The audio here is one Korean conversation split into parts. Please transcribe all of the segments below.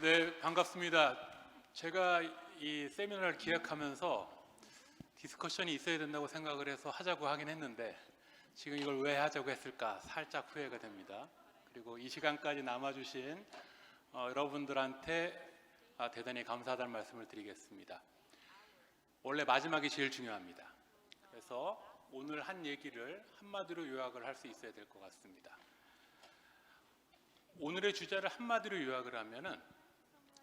네, 반갑습니다. 제가 이 세미나를 기획하면서 디스커션이 있어야 된다고 생각을 해서 하자고 하긴 했는데 지금 이걸 왜 하자고 했을까 살짝 후회가 됩니다. 그리고 이 시간까지 남아주신 여러분들한테 대단히 감사하다는 말씀을 드리겠습니다. 원래 마지막이 제일 중요합니다. 그래서 오늘 한 얘기를 한마디로 요약을 할 수 있어야 될 것 같습니다. 오늘의 주제를 한마디로 요약을 하면은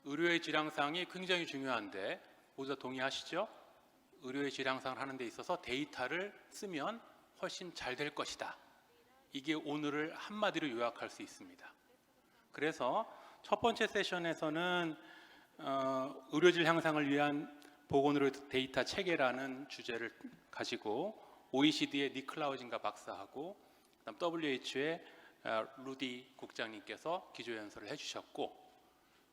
의료의 질향상이 굉장히 중요한데 모두 다 동의하시죠? 의료의 질향상을 하는 데 있어서 데이터를 쓰면 훨씬 잘 될 것이다. 이게 오늘을 한마디로 요약할 수 있습니다. 그래서 첫 번째 세션에서는 의료질 향상을 위한 보건의료 데이터 체계라는 주제를 가지고 OECD의 니클라우진가 박사하고 그다음 WHO의 루디 국장님께서 기조연설을 해주셨고,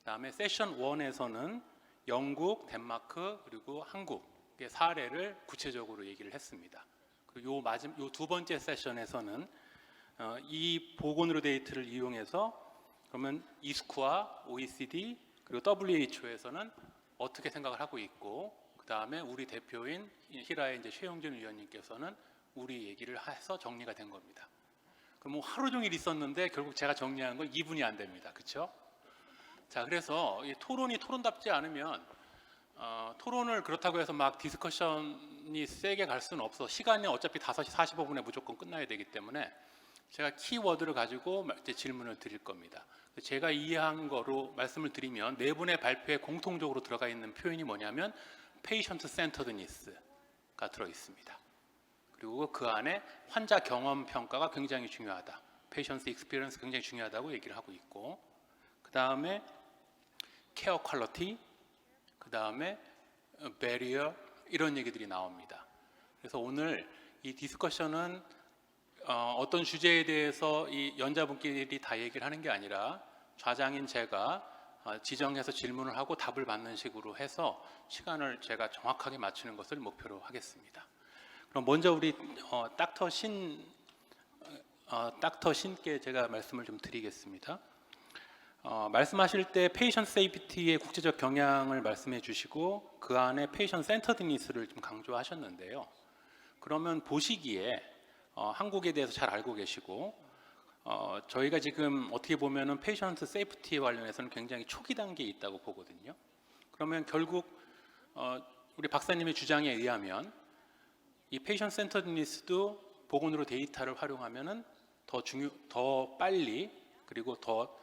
그 다음에 세션 1에서는 영국, 덴마크 그리고 한국의 사례를 구체적으로 얘기를 했습니다. 그리고 요 두 번째 세션에서는 이 보건의료 데이터를 이용해서 그러면 이스쿠와 OECD 그리고 WHO에서는 어떻게 생각을 하고 있고, 그 다음에 우리 대표인 히라의 이제 최영준 위원님께서는 우리 얘기를 해서 정리가 된 겁니다. 그럼 뭐 하루 종일 있었는데 결국 제가 정리한 건 2분이 안 됩니다. 그렇죠? 자, 그래서 이 토론이 토론답지 않으면 토론을 그렇다고 해서 막 디스커션이 세게 갈 수는 없어. 시간이 어차피 5시 45분에 무조건 끝나야 되기 때문에 제가 키워드를 가지고 이제 질문을 드릴 겁니다. 제가 이해한 거로 말씀을 드리면 네 분의 발표에 공통적으로 들어가 있는 표현이 뭐냐면 페이션트 센터드니스가 들어 있습니다. 그리고 그 안에 환자 경험 평가가 굉장히 중요하다. 페이션트 익스피리언스 굉장히 중요하다고 얘기를 하고 있고, 그 다음에 케어 퀄리티, 그 다음에 베리어, 이런 얘기들이 나옵니다. 그래서 오늘 이 디스커션은 어떤 주제에 대해서 이 연자분끼리 다 얘기를 하는 게 아니라 좌장인 제가 지정해서 질문을 하고 답을 받는 식으로 해서 시간을 제가 정확하게 맞추는 것을 목표로 하겠습니다. 그럼 먼저 우리 닥터 신께 제가 말씀을 좀 드리겠습니다. 말씀하실 때 페이션트 세이프티의 국제적 경향을 말씀해 주시고 그 안에 페이션트 센터드니스를 좀 강조하셨는데요. 그러면 보시기에 한국에 대해서 잘 알고 계시고 저희가 지금 어떻게 보면은 페이션트 세이프티에 관련해서는 굉장히 초기 단계에 있다고 보거든요. 그러면 결국 우리 박사님의 주장에 의하면 이 페이션트 센터드니스도 보건의료 데이터를 활용하면은 더 빨리 그리고 더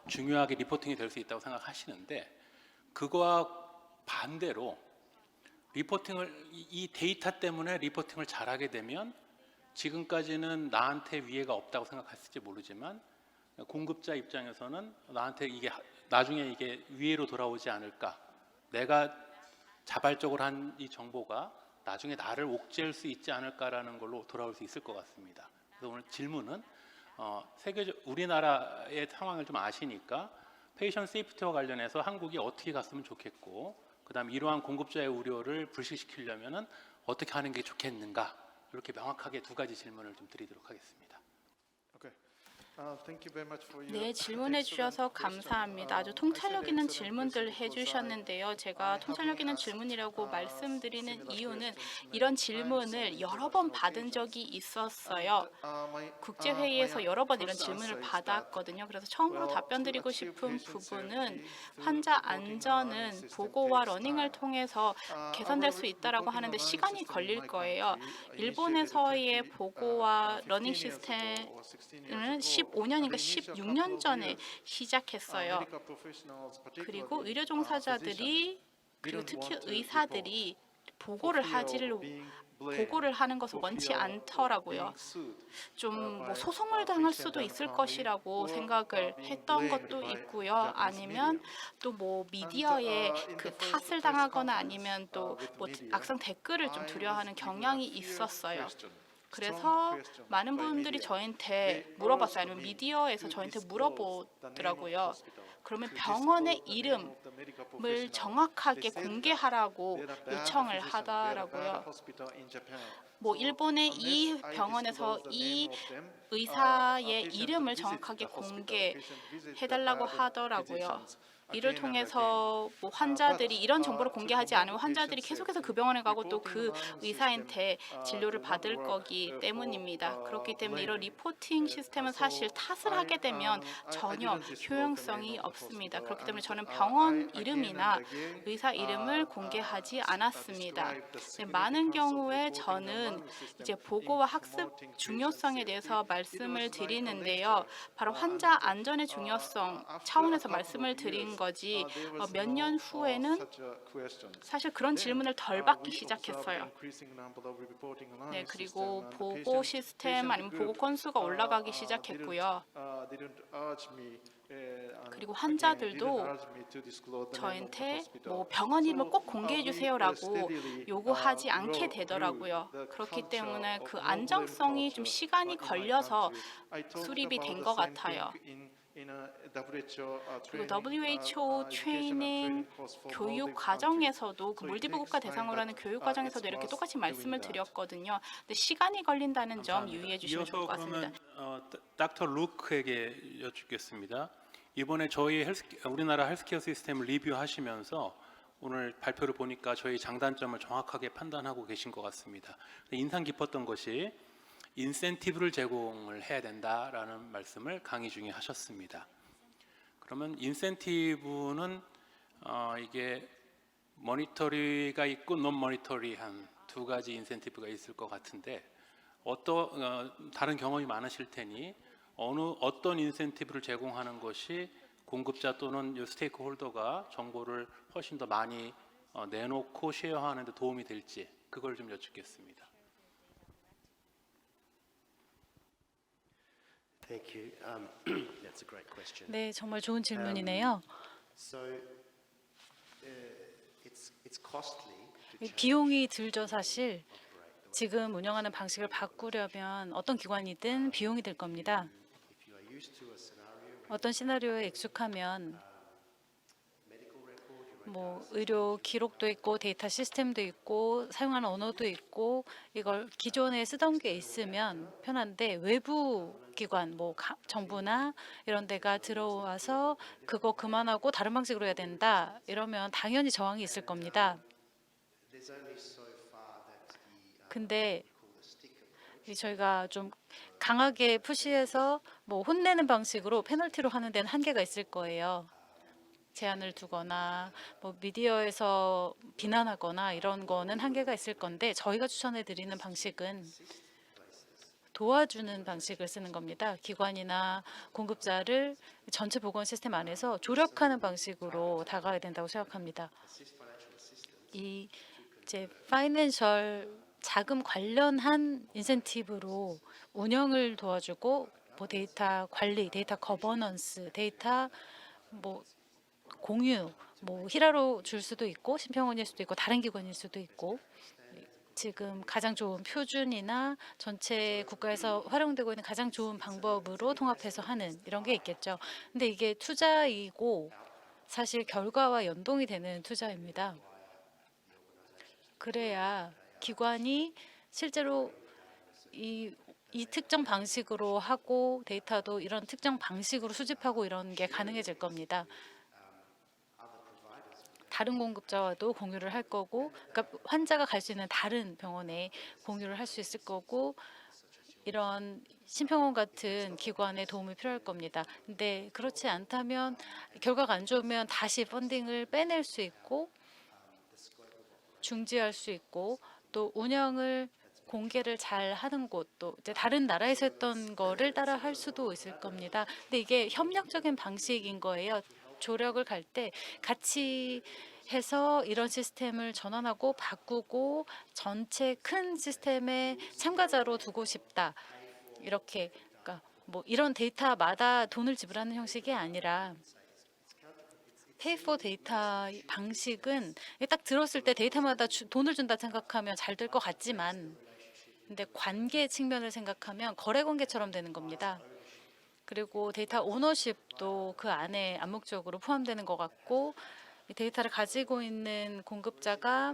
중요하게 리포팅이 될 수 있다고 생각하시는데, 그거와 반대로 이 데이터 때문에 리포팅을 잘하게 되면 지금까지는 나한테 위해가 없다고 생각했을지 모르지만 공급자 입장에서는 나한테 이게 나중에 이게 위해로 돌아오지 않을까, 내가 자발적으로 한 이 정보가 나중에 나를 옥죄할 수 있지 않을까라는 걸로 돌아올 수 있을 것 같습니다. 그래서 오늘 질문은 우리나라의 상황을 좀 아시니까 페이션트 세이프티와 관련해서 한국이 어떻게 갔으면 좋겠고, 그다음 이러한 공급자의 우려를 불식시키려면은 어떻게 하는 게 좋겠는가, 이렇게 명확하게 두 가지 질문을 좀 드리도록 하겠습니다. 네, 질문해 주셔서 감사합니다. 아주 통찰력 있는 질문들 해주셨는데요. 제가 통찰력 있는 질문이라고 말씀드리는 이유는 이런 질문을 여러 번 받은 적이 있었어요. 국제회의에서 여러 번 이런 질문을 받았거든요. 그래서 처음으로 답변 드리고 싶은 부분은 환자 안전은 보고와 러닝을 통해서 개선될 수 있다라고 하는데 시간이 걸릴 거예요. 일본에서의 보고와 러닝 시스템은 15년인가 16년 전에 시작했어요. 그리고 의료 종사자들이 그리고 특히 의사들이 보고를 하는 것을 원치 않더라고요. 좀 뭐 소송을 당할 수도 있을 것이라고 생각을 했던 것도 있고요. 아니면 또 뭐 미디어에 그 탓을 당하거나 아니면 또 뭐 악성 댓글을 좀 두려워하는 경향이 있었어요. 그래서 많은 분들이 저한테 물어봤어요. 아니면 미디어에서 저한테 물어보더라고요. 그러면 병원의 이름을 정확하게 공개하라고 요청을 하더라고요. 뭐 일본의 이 병원에서 이 의사의 이름을 정확하게 공개해달라고 하더라고요. 이를 통해서 뭐 환자들이 이런 정보를 공개하지 않으면 환자들이 계속해서 그 병원에 가고 또 그 의사한테 진료를 받을 거기 때문입니다. 그렇기 때문에 이런 리포팅 시스템은 사실 탓을 하게 되면 전혀 효용성이 없습니다. 그렇기 때문에 저는 병원 이름이나 의사 이름을 공개하지 않았습니다. 네, 많은 경우에 저는 이제 보고와 학습 중요성에 대해서 말씀을 드리는데요. 바로 환자 안전의 중요성 차원에서 말씀을 드린 거지 몇 년 후에는 사실 그런 질문을 덜 받기 시작했어요. 네, 그리고 보고 시스템 아니면 보고 건수가 올라가기 시작했고요. 그리고 환자들도 저한테 뭐 병원 이름을 꼭 공개해 주세요라고 요구하지 않게 되더라고요. 그렇기 때문에 그 안정성이 좀 시간이 걸려서 수립이 된 것 같아요. 그리고 WHO 트레이닝 교육 과정에서도 그 몰디브 국가 대상으로 하는 교육 과정에서도 이렇게 똑같이 말씀을 드렸거든요. 근데 시간이 걸린다는 점 유의해 주시면 좋을 것 같습니다. 그러면 닥터 루크에게 여쭙겠습니다. 이번에 저희 우리나라 헬스케어 시스템을 리뷰하시면서 오늘 발표를 보니까 저희 장단점을 정확하게 판단하고 계신 것 같습니다. 인상 깊었던 것이 인센티브를 제공을 해야 된다라는 말씀을 강의 중에 하셨습니다. 그러면 인센티브는 이게 모니터리가 있고 논 모니터리한 두 가지 인센티브가 있을 것 같은데 다른 경험이 많으실 테니 어떤 인센티브를 제공하는 것이 공급자 또는 스테이크 홀더가 정보를 훨씬 더 많이 내놓고 쉐어하는 데 도움이 될지 그걸 좀 여쭙겠습니다. Thank you. That's a great question. 네, 정말 좋은 질문이네요. So it's costly to change 비용이 들죠, 사실. 지금 운영하는 방식을 바꾸려면 어떤 기관이든 비용이 들 겁니다. if you are used to a scenario 어떤 시나리오에 익숙하면 medical record, 뭐 의료 기록도 있고 데이터 시스템도 있고 사용하는 언어도 있고 이걸 기존에 쓰던 게 있으면 편한데 외부 기관 뭐 정부나 이런 데가 들어와서 그거 그만하고 다른 방식으로 해야 된다 이러면 당연히 저항이 있을 겁니다. there's only so far that 근데 저희가 좀 강하게 푸시해서 뭐 혼내는 방식으로 페널티로 하는 데는 한계가 있을 거예요. 제한을 두거나 뭐 미디어에서 비난하거나 이런 거는 한계가 있을 건데 저희가 추천해 드리는 방식은 도와주는 방식을 쓰는 겁니다. 기관이나 공급자를 전체 보건 시스템 안에서 조력하는 방식으로 다가가야 된다고 생각합니다. 이 이제 파이낸셜 자금 관련한 인센티브로 운영을 도와주고 뭐 데이터 관리, 데이터 거버넌스, 데이터 뭐 공유, 뭐 히라로 줄 수도 있고 심평원일 수도 있고 다른 기관일 수도 있고 지금 가장 좋은 표준이나 전체 국가에서 활용되고 있는 가장 좋은 방법으로 통합해서 하는 이런 게 있겠죠. 근데 이게 투자이고 사실 결과와 연동이 되는 투자입니다. 그래야 기관이 실제로 이 특정 방식으로 하고 데이터도 이런 특정 방식으로 수집하고 이런 게 가능해질 겁니다. 다른 공급자와도 공유를 할 거고, 그러니까 환자가 갈 수 있는 다른 병원에 공유를 할 수 있을 거고, 이런 심평원 같은 기관의 도움이 필요할 겁니다. 근데 그렇지 않다면 결과가 안 좋으면 다시 펀딩을 빼낼 수 있고 중지할 수 있고 또 운영을 공개를 잘 하는 곳도 이제 다른 나라에서 했던 거를 따라 할 수도 있을 겁니다. 근데 이게 협력적인 방식인 거예요. 조력을 갈 때 같이 해서 이런 시스템을 전환하고 바꾸고 전체 큰 시스템의 참가자로 두고 싶다. 이렇게 그러니까 뭐 이런 데이터마다 돈을 지불하는 형식이 아니라 페이 포 데이터 방식은 딱 들었을 때 데이터마다 돈을 준다 생각하면 잘 될 것 같지만 근데 관계 측면을 생각하면 거래 관계처럼 되는 겁니다. 그리고 데이터 오너십도 그 안에 암묵적으로 포함되는 것 같고 이 데이터를 가지고 있는 공급자가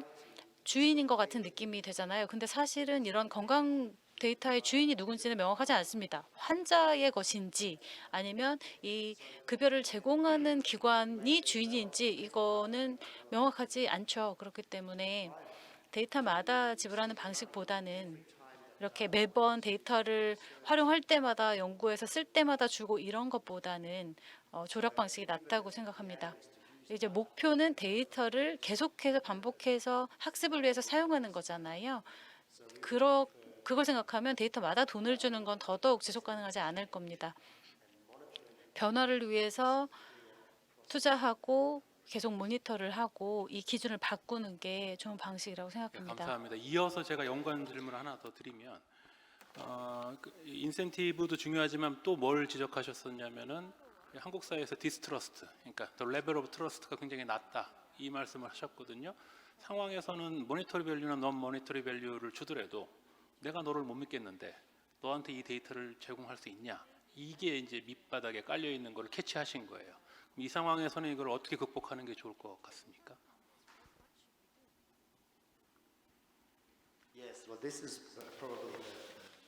주인인 것 같은 느낌이 되잖아요. 근데 사실은 이런 건강 데이터의 주인이 누군지는 명확하지 않습니다. 환자의 것인지 아니면 이 급여를 제공하는 기관이 주인인지 이거는 명확하지 않죠. 그렇기 때문에 데이터마다 지불하는 방식보다는 이렇게 매번 데이터를 활용할 때마다 연구에서 쓸 때마다 주고 이런 것보다는 조력 방식이 낫다고 생각합니다. 이제 목표는 데이터를 계속해서 반복해서 학습을 위해서 사용하는 거잖아요. 그걸 생각하면 데이터마다 돈을 주는 건 더더욱 지속 가능하지 않을 겁니다. 변화를 위해서 투자하고 계속 모니터를 하고 이 기준을 바꾸는 게 좋은 방식이라고 네, 생각합니다. 감사합니다. 이어서 제가 연관 질문 하나 더 드리면 인센티브도 중요하지만 또 뭘 지적하셨었냐면은 한국 사회에서 디스트러스트, 그러니까 the level of trust가 굉장히 낮다 이 말씀을 하셨거든요. 상황에서는 모니터리 밸류나 non 모니터리 밸류를 주더라도 내가 너를 못 믿겠는데 너한테 이 데이터를 제공할 수 있냐? 이게 이제 밑바닥에 깔려 있는 걸 캐치하신 거예요. 이 상황에서는 이걸 어떻게 극복하는 게 좋을 것 같습니까? Yes, well, this is probably the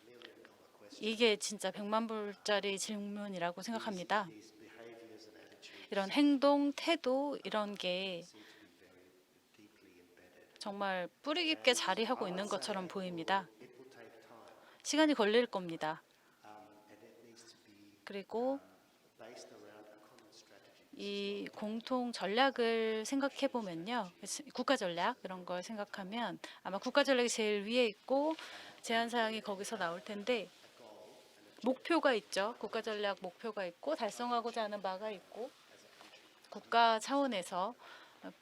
million-dollar question. 이게 진짜 100만 불짜리 질문이라고 생각합니다. These behaviors and attitudes 이런 행동, 태도 이런 게 seem to be very deeply embedded. 정말 뿌리 깊게 자리하고 있는 것처럼 보입니다. It will take time, 시간이 걸릴 겁니다. and it needs to be 그리고 based around a common strategy. 이 공통 전략을 생각해 보면요, 국가 전략 이런 걸 생각하면 아마 국가 전략이 제일 위에 있고 제한 사항이 거기서 나올 텐데 목표가 있죠. 국가 전략 목표가 있고 달성하고자 하는 바가 있고 국가 차원에서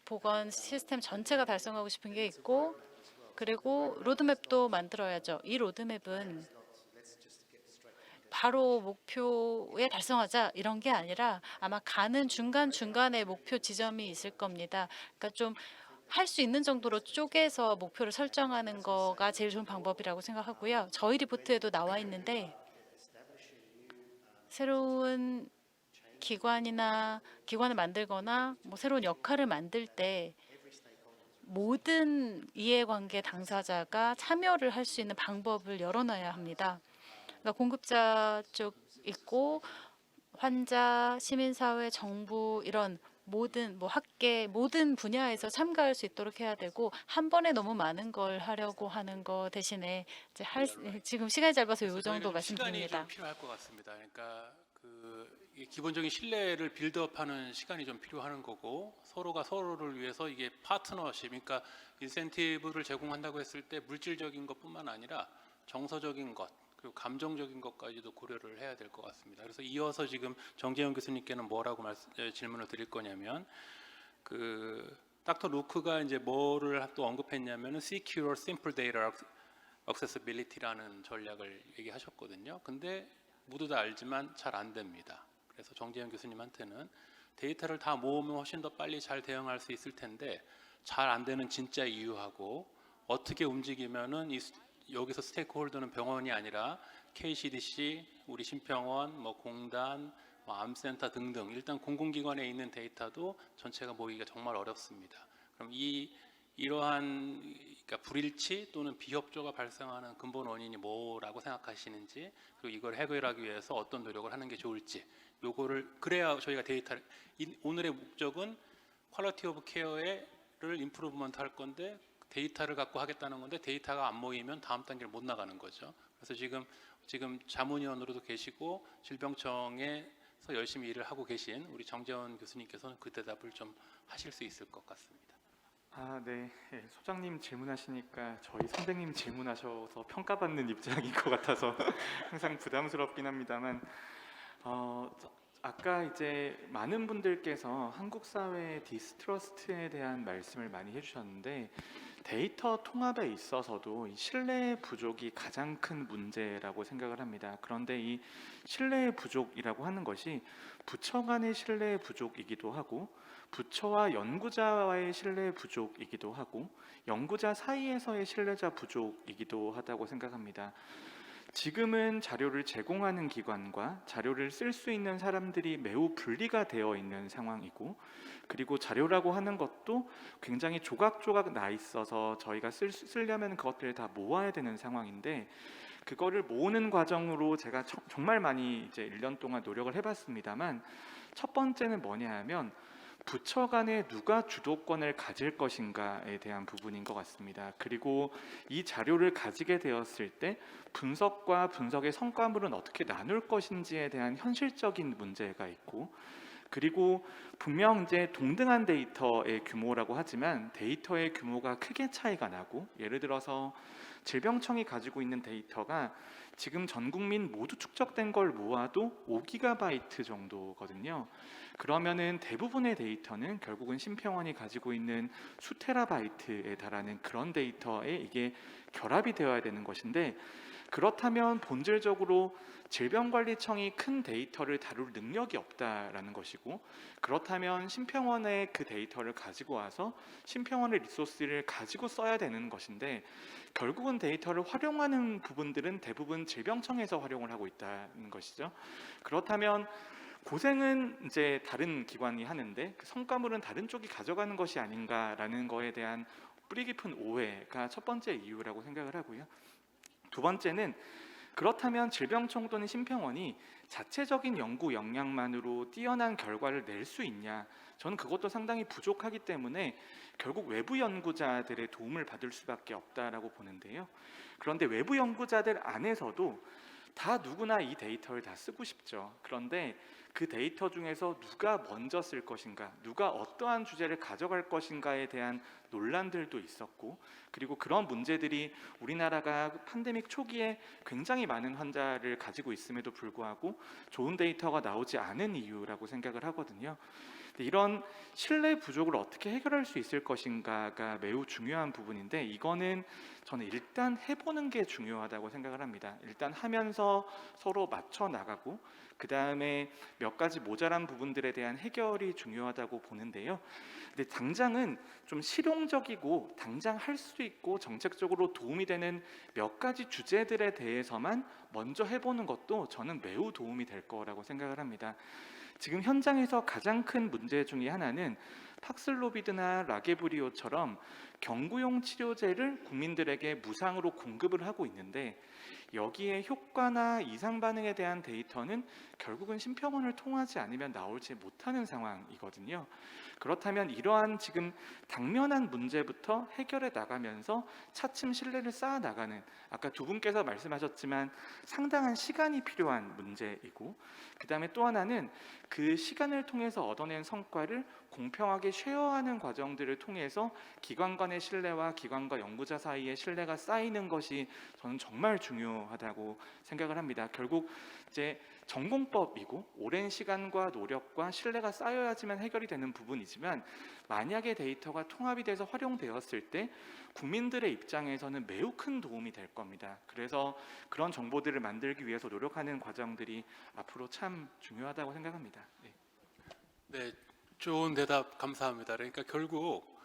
보건 시스템 전체가 달성하고 싶은 게 있고 그리고 로드맵도 만들어야죠. 이 로드맵은 바로 목표에 달성하자 이런 게 아니라 아마 가는 중간중간에 목표 지점이 있을 겁니다. 그러니까 좀 할 수 있는 정도로 쪼개서 목표를 설정하는 거가 제일 좋은 방법이라고 생각하고요. 저희 리포트에도 나와 있는데 새로운 기관을 만들거나 뭐 새로운 역할을 만들 때 모든 이해관계 당사자가 참여를 할 수 있는 방법을 열어놔야 합니다. 그러니까 공급자 쪽 있고 환자, 시민사회, 정부 이런 모든 학계 모든 분야에서 참가할 수 있도록 해야 되고 한 번에 너무 많은 걸 하려고 하는 거 대신에 이제 지금 시간이 짧아서 이 정도 저희는 시간이 말씀드립니다. 좀 필요할 것 같습니다. 그러니까 이 기본적인 신뢰를 빌드업하는 시간이 좀 필요한 거고 서로가 서로를 위해서 이게 파트너십, 그러니까 인센티브를 제공한다고 했을 때 물질적인 것뿐만 아니라 정서적인 것 그리고 감정적인 것까지도 고려를 해야 될 것 같습니다. 그래서 이어서 지금 정재영 교수님께는 뭐라고 질문을 드릴 거냐면 닥터 루크가 이제 뭐를 또 언급했냐면은 Secure Simple Data Accessibility라는 전략을 얘기하셨거든요. 근데 모두 다 알지만 잘 안 됩니다. 그래서 정재영 교수님한테는 데이터를 다 모으면 훨씬 더 빨리 잘 대응할 수 있을 텐데 잘 안 되는 진짜 이유하고 어떻게 움직이면은 여기서 스테이크홀더는 병원이 아니라 KCDC, 우리 심평원, 공단, 암센터 등등 일단 공공기관에 있는 데이터도 전체가 모이기가 정말 어렵습니다. 그럼 이러한 그러니까 불일치 또는 비협조가 발생하는 근본 원인이 뭐라고 생각하시는지 그리고 이걸 해결하기 위해서 어떤 노력을 하는 게 좋을지 요거를 그래야 저희가 데이터를 오늘의 목적은 퀄리티 오브 케어를 임프루브먼트 할 건데 데이터를 갖고 하겠다는 건데 데이터가 안 모이면 다음 단계를 못 나가는 거죠. 그래서 지금 자문위원으로도 계시고 질병청에서 열심히 일을 하고 계신 우리 정재원 교수님께서는 그 대답을 좀 하실 수 있을 것 같습니다. 네. 소장님 질문하시니까 저희 선생님 질문하셔서 평가받는 입장인 것 같아서 항상 부담스럽긴 합니다만 아까 이제 많은 분들께서 한국 사회의 디스트러스트에 대한 말씀을 많이 해주셨는데 데이터 통합에 있어서도 이 신뢰 부족이 가장 큰 문제라고 생각을 합니다. 그런데 이 신뢰 부족이라고 하는 것이 부처 간의 신뢰 부족이기도 하고 부처와 연구자와의 신뢰 부족이기도 하고 연구자 사이에서의 신뢰자 부족이기도 하다고 생각합니다. 지금은 자료를 제공하는 기관과 자료를 쓸 수 있는 사람들이 매우 분리가 되어 있는 상황이고, 그리고 자료라고 하는 것도 굉장히 조각조각 나 있어서 저희가 쓰려면 그것들을 다 모아야 되는 상황인데, 그거를 모으는 과정으로 제가 정말 많이 이제 1년 동안 노력을 해봤습니다만, 첫 번째는 뭐냐 하면 부처 간에 누가 주도권을 가질 것인가에 대한 부분인 것 같습니다. 그리고 이 자료를 가지게 되었을 때 분석과 분석의 성과물은 어떻게 나눌 것인지에 대한 현실적인 문제가 있고, 그리고 분명 이제 동등한 데이터의 규모라고 하지만 데이터의 규모가 크게 차이가 나고, 예를 들어서 질병청이 가지고 있는 데이터가 지금 전 국민 모두 축적된 걸 모아도 5GB 정도거든요. 그러면은 대부분의 데이터는 결국은 심평원이 가지고 있는 수테라바이트에 달하는 그런 데이터에 이게 결합이 되어야 되는 것인데, 그렇다면 본질적으로 질병관리청이 큰 데이터를 다룰 능력이 없다라는 것이고, 그렇다면 심평원의 그 데이터를 가지고 와서 심평원의 리소스를 가지고 써야 되는 것인데, 결국은 데이터를 활용하는 부분들은 대부분 질병청에서 활용을 하고 있다는 것이죠. 그렇다면 고생은 이제 다른 기관이 하는데 그 성과물은 다른 쪽이 가져가는 것이 아닌가라는 거에 대한 뿌리 깊은 오해가 첫 번째 이유라고 생각을 하고요. 두 번째는, 그렇다면 질병청 또는 심평원이 자체적인 연구 역량만으로 뛰어난 결과를 낼 수 있냐? 저는 그것도 상당히 부족하기 때문에 결국 외부 연구자들의 도움을 받을 수밖에 없다라고 보는데요. 그런데 외부 연구자들 안에서도 다 누구나 이 데이터를 다 쓰고 싶죠. 그런데 그 데이터 중에서 누가 먼저 쓸 것인가, 누가 어떠한 주제를 가져갈 것인가에 대한 논란들도 있었고, 그리고 그런 문제들이 우리나라가 팬데믹 초기에 굉장히 많은 환자를 가지고 있음에도 불구하고 좋은 데이터가 나오지 않은 이유라고 생각을 하거든요. 이런 신뢰 부족을 어떻게 해결할 수 있을 것인가가 매우 중요한 부분인데, 이거는 저는 일단 해보는 게 중요하다고 생각을 합니다. 일단 하면서 서로 맞춰 나가고, 그 다음에 몇 가지 모자란 부분들에 대한 해결이 중요하다고 보는데요. 근데 당장은 좀 실용적이고 당장 할 수 있고 정책적으로 도움이 되는 몇 가지 주제들에 대해서만 먼저 해보는 것도 저는 매우 도움이 될 거라고 생각을 합니다. 지금 현장에서 가장 큰 문제 중에 하나는 팍슬로비드나 라게브리오처럼 경구용 치료제를 국민들에게 무상으로 공급을 하고 있는데, 여기에 효과나 이상 반응에 대한 데이터는 결국은 심평원을 통하지 않으면 나오지 못하는 상황이거든요. 그렇다면 이러한 지금 당면한 문제부터 해결해 나가면서 차츰 신뢰를 쌓아 나가는, 아까 두 분께서 말씀하셨지만 상당한 시간이 필요한 문제이고, 그 다음에 또 하나는 그 시간을 통해서 얻어낸 성과를 공평하게 쉐어하는 과정들을 통해서 기관 간의 신뢰와 기관과 연구자 사이의 신뢰가 쌓이는 것이 저는 정말 중요하다고 생각을 합니다. 결국 이제 전공법이고 오랜 시간과 노력과 신뢰가 쌓여야지만 해결이 되는 부분이지만, 만약에 데이터가 통합이 돼서 활용되었을 때 국민들의 입장에서는 매우 큰 도움이 될 겁니다. 그래서 그런 정보들을 만들기 위해서 노력하는 과정들이 앞으로 참 중요하다고 생각합니다. 네. 네, 좋은 대답 감사합니다. 그러니까 결국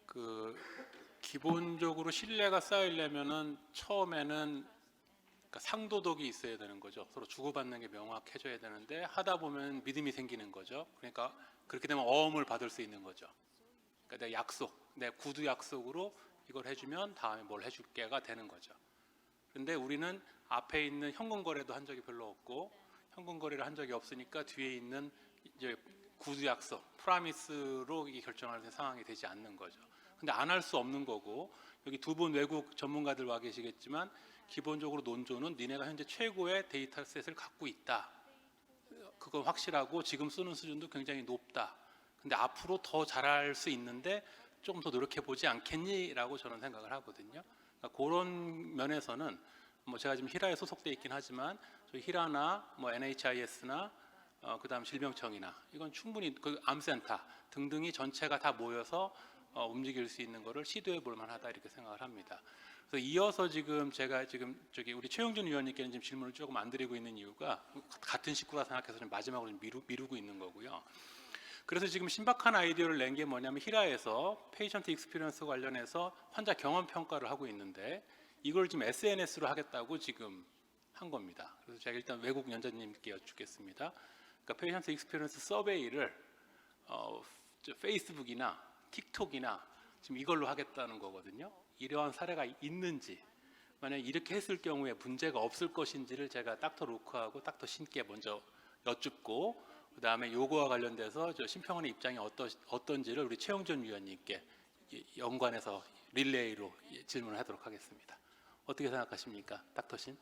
그 기본적으로 신뢰가 쌓이려면은 처음에는 그러니까 상도덕이 있어야 되는 거죠. 서로 주고받는 게 명확해져야 되는데, 하다 보면 믿음이 생기는 거죠. 그러니까 그렇게 되면 어음을 받을 수 있는 거죠. 그러니까 내 약속, 내 구두 약속으로 이걸 해주면 다음에 뭘 해줄게가 되는 거죠. 그런데 우리는 앞에 있는 현금 거래도 한 적이 별로 없고, 현금 거래를 한 적이 없으니까 뒤에 있는 이제 구두 약속, 프라미스로 이 결정하는 상황이 되지 않는 거죠. 근데 안 할 수 없는 거고, 여기 두 분 외국 전문가들 와 계시겠지만 기본적으로 논조는 니네가 현재 최고의 데이터셋을 갖고 있다. 그건 확실하고 지금 쓰는 수준도 굉장히 높다. 근데 앞으로 더 잘할 수 있는데 조금 더 노력해 보지 않겠니? 라고 저는 생각을 하거든요. 그러니까 그런 면에서는 뭐 제가 지금 히라에 소속돼 있긴 하지만 저희 히라나 뭐 NHIS나 그다음 질병청이나 이건 충분히 그 암센터 등등이 전체가 다 모여서 움직일 수 있는 거를 시도해 볼 만하다 이렇게 생각을 합니다. 그래서 이어서 지금 제가 지금 저기 우리 최영준 위원님께는 지금 질문을 조금 안 드리고 있는 이유가 같은 식구라 생각해서 좀 마지막으로 미루고 있는 거고요. 그래서 지금 신박한 아이디어를 낸 게 뭐냐면, 히라에서 페이션트 익스피리언스 관련해서 환자 경험 평가를 하고 있는데, 이걸 지금 SNS로 하겠다고 지금 한 겁니다. 그래서 제가 일단 외국 연자님께 여쭙겠습니다. 그러니까 페이션트 익스피리언스 서베이를 페이스북이나 틱톡이나 지금 이걸로 하겠다는 거거든요. 이러한 사례가 있는지, 만약 이렇게 했을 경우에 문제가 없을 것인지를 제가 닥터 로크하고 닥터 신께 먼저 여쭙고, 그 다음에 요거와 관련돼서 저 심평원의 입장이 어떤지를 우리 최영준 위원님께 연관해서 릴레이로 질문을 하도록 하겠습니다. 어떻게 생각하십니까, 닥터 신?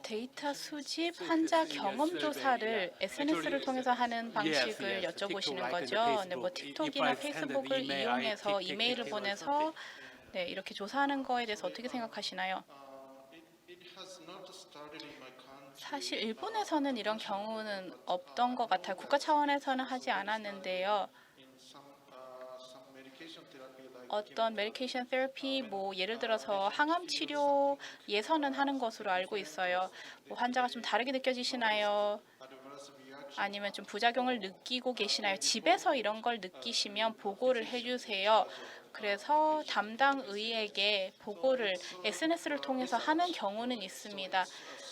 데이터 수집, 환자 경험 조사를 SNS를 통해서 하는 방식을 여쭤보시는 거죠. 네, 뭐 틱톡이나 페이스북을 이용해서 이메일을 보내서 네, 이렇게 조사하는 거에 대해서 어떻게 생각하시나요? 사실 일본에서는 이런 경우는 없던 것 같아요. 국가 차원에서는 하지 않았는데요. 어떤 메디케이션 테라피, 뭐 예를 들어서 항암 치료 예선은 하는 것으로 알고 있어요. 뭐 환자가 좀 다르게 느껴지시나요? 아니면 좀 부작용을 느끼고 계시나요? 집에서 이런 걸 느끼시면 보고를 해주세요. 그래서 담당 의에게 보고를 SNS를 통해서 하는 경우는 있습니다.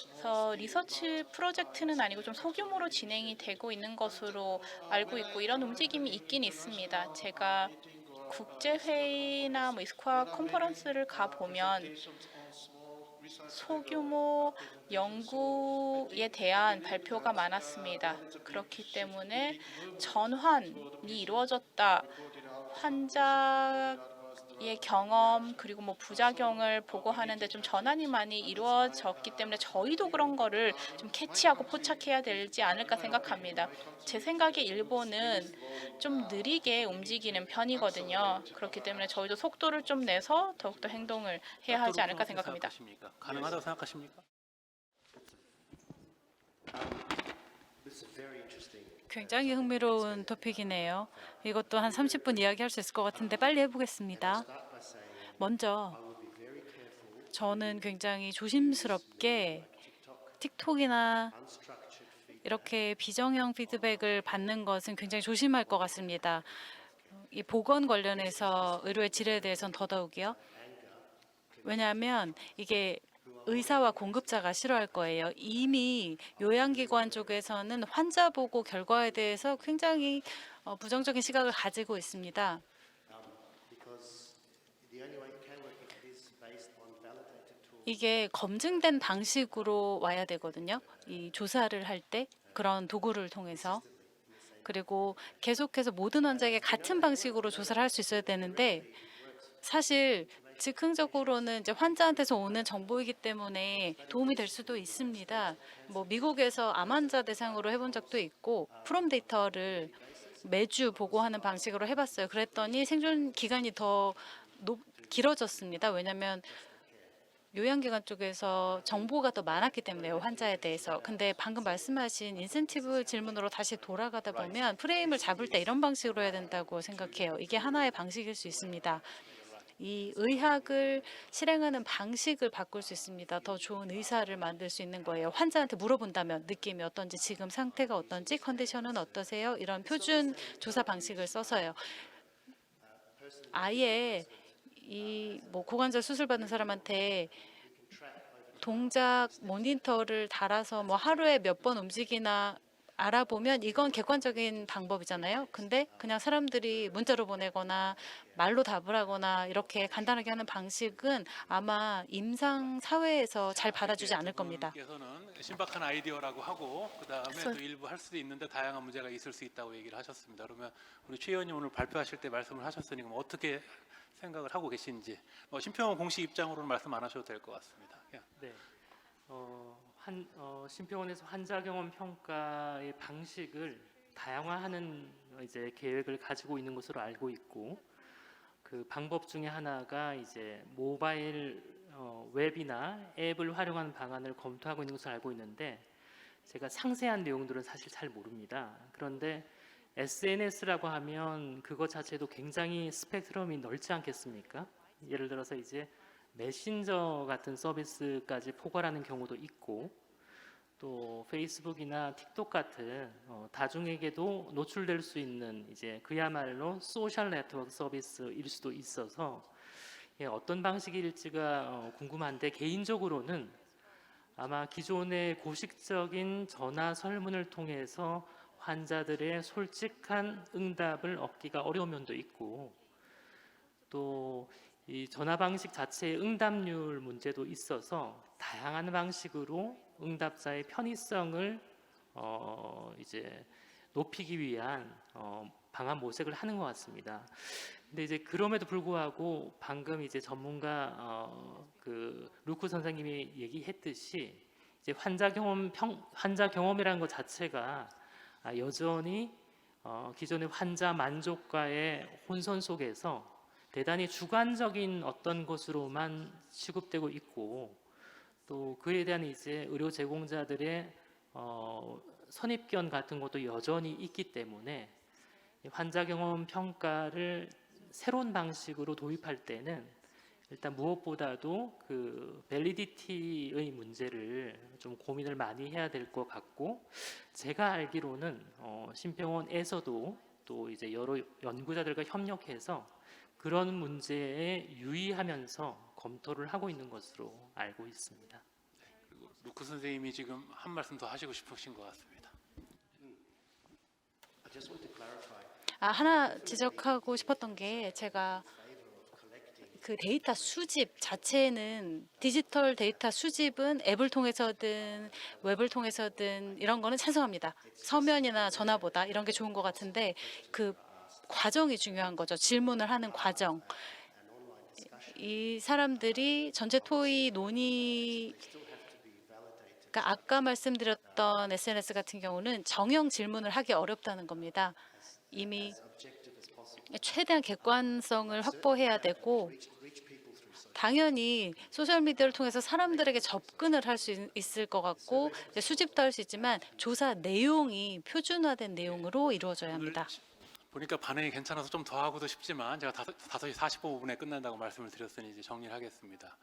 그래서 리서치 프로젝트는 아니고 좀 소규모로 진행이 되고 있는 것으로 알고 있고, 이런 움직임이 있긴 있습니다. 제가 국제회의나 뭐 이스코아 컨퍼런스를 가보면 소규모 연구에 대한 발표가 많았습니다. 그렇기 때문에 전환이 이루어졌다, 환자의 경험 그리고 뭐 부작용을 보고하는데 좀 전환이 많이 이루어졌기 때문에 저희도 그런 거를 좀 캐치하고 포착해야 되지 않을까 생각합니다. 제 생각에 일본은 좀 느리게 움직이는 편이거든요. 그렇기 때문에 저희도 속도를 좀 내서 더욱더 행동을 해야 하지 않을까 생각합니다. 가능하다고 생각하십니까? This is very interesting. 굉장히 흥미로운 토픽이네요. 이것도 한 30분 이야기할 수 있을 것 같은데 빨리 해보겠습니다. Start by saying 먼저 I will be very careful. 저는 굉장히 조심스럽게 틱톡이나 Unstructured feedback. 이렇게 비정형 피드백을 받는 것은 굉장히 조심할 것 같습니다. 이 보건 관련해서 의료의 질에 대해서는 더더욱이요. 왜냐하면 이게 의사와 공급자가 싫어할 거예요. 이미 요양기관 쪽에서는 환자 보고 결과에 대해서 굉장히 부정적인 시각을 가지고 있습니다. Because the only way it can work if it is based on validated tools. 이게 검증된 방식으로 와야 되거든요. 이 조사를 할 때 그런 도구를 통해서. 그리고 계속해서 모든 환자에게 같은 방식으로 조사를 할 수 있어야 되는데, 사실 즉흥적으로는 이제 환자한테서 오는 정보이기 때문에 도움이 될 수도 있습니다. 뭐 미국에서 암 환자 대상으로 해본 적도 있고 프롬 데이터를 매주 보고하는 방식으로 해봤어요. 그랬더니 생존 기간이 더 길어졌습니다. 왜냐하면 요양기관 쪽에서 정보가 더 많았기 때문에요, 환자에 대해서. 근데 방금 말씀하신 인센티브 질문으로 다시 돌아가다 보면 프레임을 잡을 때 이런 방식으로 해야 된다고 생각해요. 이게 하나의 방식일 수 있습니다. 이 의학을 실행하는 방식을 바꿀 수 있습니다. 더 좋은 의사를 만들 수 있는 거예요. 환자한테 물어본다면 느낌이 어떤지, 지금 상태가 어떤지, 컨디션은 어떠세요? 이런 표준 조사 방식을 써서요. 아예 이 뭐 고관절 수술 받는 사람한테 동작 모니터를 달아서 뭐 하루에 몇 번 움직이나 알아보면 이건 객관적인 방법이잖아요. 근데 그냥 사람들이 문자로 보내거나 말로 답을 하거나 이렇게 간단하게 하는 방식은 아마 임상 사회에서 잘 받아주지 않을 겁니다. 께서는 신박한 아이디어라고 하고, 그다음에 또 일부 할 수도 있는데 다양한 문제가 있을 수 있다고 얘기를 하셨습니다. 그러면 우리 최 의원님 오늘 발표하실 때 말씀을 하셨으니 그럼 어떻게 생각을 하고 계신지, 심평원 공식 입장으로는 말씀 안 하셔도 될 것 같습니다. 예. 네. 심평원에서 환자 경험 평가의 방식을 다양화하는 이제 계획을 가지고 있는 것으로 알고 있고, 그 방법 중에 하나가 이제 모바일 웹이나 앱을 활용하는 방안을 검토하고 있는 것으로 알고 있는데, 제가 상세한 내용들은 사실 잘 모릅니다. 그런데 SNS라고 하면 그것 자체도 굉장히 스펙트럼이 넓지 않겠습니까? 예를 들어서 이제 메신저 같은 서비스까지 포괄하는 경우도 있고, 또 페이스북이나 틱톡 같은 다중에게도 노출될 수 있는 이제 그야말로 소셜 네트워크 서비스일 수도 있어서, 예, 어떤 방식일지가 궁금한데 개인적으로는 아마 기존의 고식적인 전화 설문을 통해서 환자들의 솔직한 응답을 얻기가 어려운 면도 있고 또 이 전화 방식 자체의 응답률 문제도 있어서 다양한 방식으로 응답자의 편의성을 이제 높이기 위한 방안 모색을 하는 것 같습니다. 근데 이제 그럼에도 불구하고 방금 이제 전문가 그 루크 선생님이 얘기했듯이 이제 환자 경험이라는 것 자체가 여전히 기존의 환자 만족과의 혼선 속에서 대단히 주관적인 어떤 것으로만 취급되고 있고 또 그에 대한 이제 의료 제공자들의 선입견 같은 것도 여전히 있기 때문에 환자 경험 평가를 새로운 방식으로 도입할 때는 일단 무엇보다도 그 밸리디티의 문제를 좀 고민을 많이 해야 될 것 같고 제가 알기로는 심평원에서도 또 이제 여러 연구자들과 협력해서 그런 문제에 유의하면서 검토를 하고 있는 것으로 알고 있습니다. 그리고 루크 선생님이 지금 한 말씀 더 하시고 싶으신 것 같습니다. I just want to clarify. 하나 지적하고 싶었던 게 제가 그 데이터 수집 자체는 디지털 데이터 수집은 앱을 통해서든 웹을 통해서든 이런 거는 찬성합니다. 서면이나 전화보다 이런 게 좋은 것 같은데 그 과정이 중요한 거죠. 질문을 하는 과정. 이 사람들이 전체 토의 논의 그러니까 아까 말씀드렸던 SNS 같은 경우는 정형 질문을 하기 어렵다는 겁니다. 이미 최대한 객관성을 확보해야 되고 당연히 소셜미디어를 통해서 사람들에게 접근을 할 수 있을 것 같고 이제 수집도 할 수 있지만 조사 내용이 표준화된 내용으로 이루어져야 합니다. 보니까 반응이 괜찮아서 좀 더 하고도 싶지만 제가 5시 45분에 끝난다고 말씀을 드렸으니 이제 정리를 하겠습니다.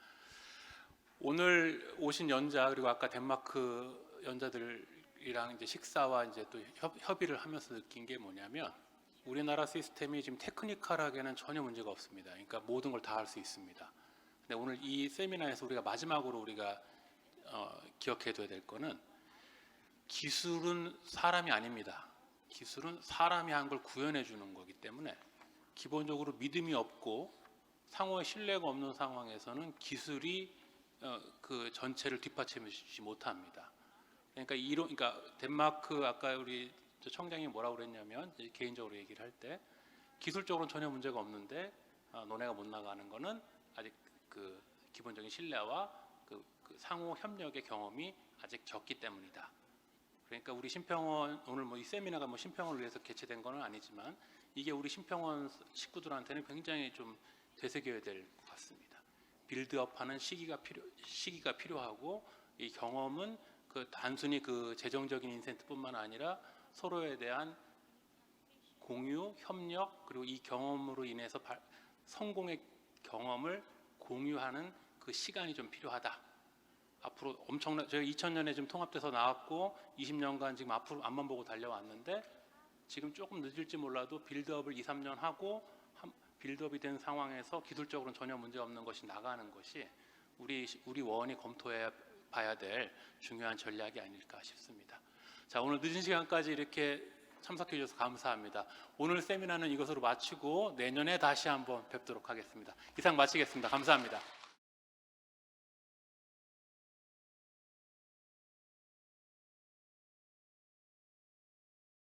오늘 오신 연자 그리고 아까 덴마크 연자들이랑 이제 식사와 이제 또 협의를 하면서 느낀 게 뭐냐면 우리나라 시스템이 지금 테크니컬하게는 전혀 문제가 없습니다. 그러니까 모든 걸 다 할 수 있습니다. 근데 오늘 이 세미나에서 우리가 마지막으로 우리가 기억해둬야 될 거는 기술은 사람이 아닙니다. 기술은 사람이 한 걸 구현해 주는 거기 때문에 기본적으로 믿음이 없고 상호의 신뢰가 없는 상황에서는 기술이 그 전체를 뒷받침해 주지 못합니다. 그러니까 덴마크 아까 우리 청장이 뭐라고 그랬냐면 개인적으로 얘기를 할 때 기술적으로는 전혀 문제가 없는데 논의가 못 나가는 거는 아직 그 기본적인 신뢰와 그 상호 협력의 경험이 아직 적기 때문이다. 그러니까 우리 심평원 오늘 뭐 이 세미나가 뭐 심평원을 위해서 개최된 건 아니지만 이게 우리 심평원 식구들한테는 굉장히 좀 되새겨야 될 것 같습니다. 빌드업하는 시기가 필요하고 이 경험은 그 단순히 그 재정적인 인센트뿐만 아니라 서로에 대한 공유, 협력 그리고 이 경험으로 인해서 성공의 경험을 공유하는 그 시간이 좀 필요하다. 앞으로 저희가 2000년에 지금 통합돼서 나왔고 20년간 지금 앞으로 앞만 보고 달려왔는데 지금 조금 늦을지 몰라도 빌드업을 2, 3년 하고 빌드업이 된 상황에서 기술적으로는 전혀 문제 없는 것이 나가는 것이 우리 원이 검토해 봐야 될 중요한 전략이 아닐까 싶습니다. 자, 오늘 늦은 시간까지 이렇게 참석해 주셔서 감사합니다. 오늘 세미나는 이것으로 마치고 내년에 다시 한번 뵙도록 하겠습니다. 이상 마치겠습니다. 감사합니다.